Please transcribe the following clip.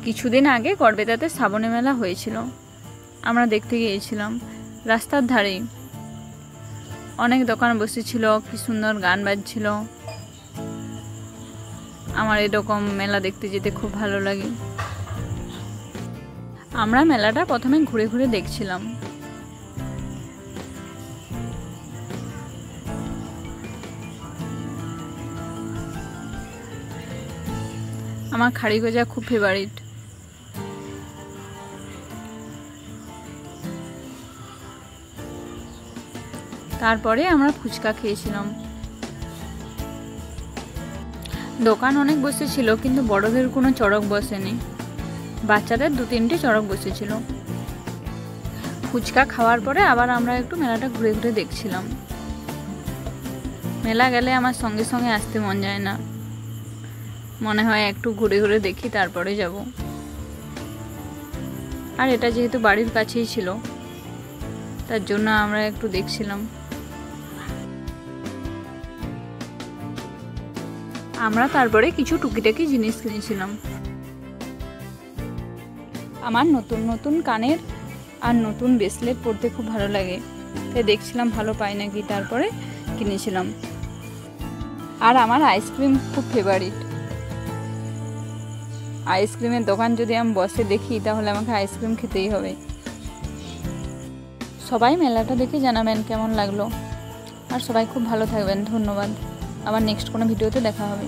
কিছুদিন আগে গড়বেতাতে শ্রাবণী মেলা হয়েছিল, আমরা দেখতে গিয়েছিলাম। রাস্তার ধারেই অনেক দোকান বসেছিল, কি সুন্দর গান বাজছিল। আমার এরকম মেলা দেখতে যেতে খুব ভালো লাগে। আমরা মেলাটা প্রথমে ঘুরে ঘুরে দেখছিলাম। আমার খাড়ি গজা খুব ফেভারিট। তারপরে আমরা ফুচকা খেয়েছিলাম। দোকান অনেক বসেছিল, কিন্তু বড়দের কোনো চড়ক বসেনি, বাচ্চাদের 2-3টে চড়ক বসেছিল। ফুচকা খাওয়ার পরে আবার আমরা একটু মেলাটা ঘুরে ঘুরে দেখছিলাম। মেলা গেলে আমার সঙ্গে সঙ্গে আসতে মন যায় না, মনে হয় একটু ঘুরে ঘুরে দেখি তারপরে যাব। আর এটা যেহেতু বাড়ির কাছেই ছিল, তার জন্য আমরা একটু দেখছিলাম। আমরা তারপরে কিছু টুকিটাকি জিনিস কিনেছিলাম। আমার নতুন নতুন কানের আর নতুন ব্রেসলেট পরতে খুব ভালো লাগে, তাই দেখছিলাম ভালো পাই নাকি, তারপরে কিনেছিলাম। আর আমার আইসক্রিম খুব ফেভারিট। আইসক্রিমের দোকান যদি আমি বসে দেখি তাহলে আমাকে আইসক্রিম খেতেই হবে। সবাই মেলাটা দেখে জানাবেন কেমন লাগলো। আর সবাই খুব ভালো থাকবেন। ধন্যবাদ। আবার নেক্সট কোনো ভিডিওতে দেখা হবে।